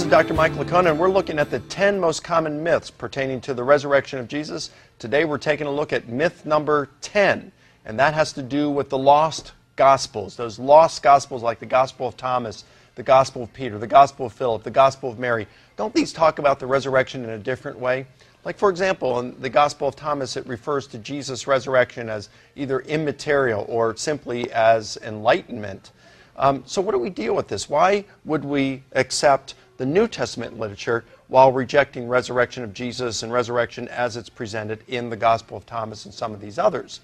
is Dr. Michael Licona, and we're looking at the 10 most common myths pertaining to the resurrection of Jesus. Today we're taking a look at myth number 10, and that has to do with the lost Gospels. Those lost Gospels like the Gospel of Thomas, the Gospel of Peter, the Gospel of Philip, the Gospel of Mary. Don't these talk about the resurrection in a different way? Like, for example, in the Gospel of Thomas, it refers to Jesus' resurrection as either immaterial or simply as enlightenment. So what do we deal with this? Why would we accept the New Testament literature while rejecting resurrection of Jesus and resurrection as it's presented in the Gospel of Thomas and some of these others?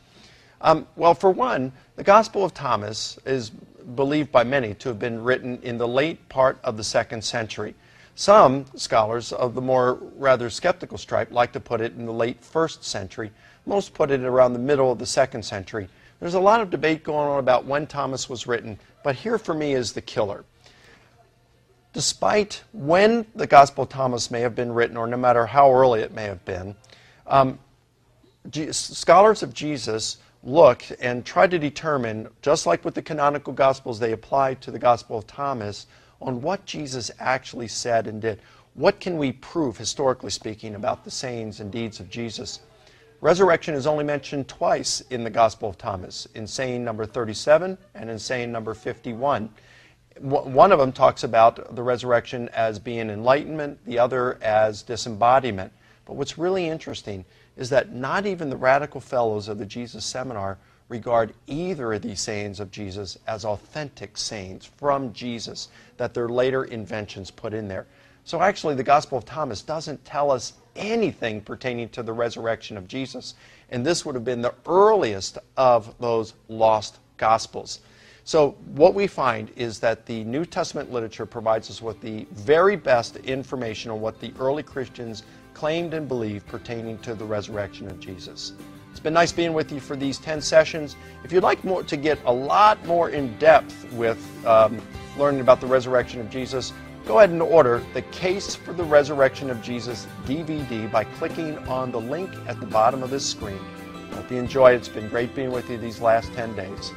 Well, for one, the Gospel of Thomas is believed by many to have been written in the late part of the 2nd century. Some scholars of the more rather skeptical stripe like to put it in the late 1st century. Most put it around the middle of the 2nd century. There's a lot of debate going on about when Thomas was written, but here for me is the killer. Despite when the Gospel of Thomas may have been written, or no matter how early it may have been, scholars of Jesus look and try to determine, just like with the canonical Gospels, they apply to the Gospel of Thomas, on what Jesus actually said and did. What can we prove, historically speaking, about the sayings and deeds of Jesus? Resurrection is only mentioned twice in the Gospel of Thomas, in saying number 37 and in saying number 51. One of them talks about the resurrection as being enlightenment, the other as disembodiment. But what's really interesting is that not even the radical fellows of the Jesus Seminar regard either of these sayings of Jesus as authentic sayings from Jesus, that they're later inventions put in there. So actually the Gospel of Thomas doesn't tell us anything pertaining to the resurrection of Jesus, and this would have been the earliest of those lost Gospels. So what we find is that the New Testament literature provides us with the very best information on what the early Christians claimed and believed pertaining to the resurrection of Jesus. It's been nice being with you for these 10 sessions. If you'd like to get a lot more in depth with learning about the resurrection of Jesus, go ahead and order the Case for the Resurrection of Jesus DVD by clicking on the link at the bottom of this screen. I hope you enjoy it. It's been great being with you these last 10 days.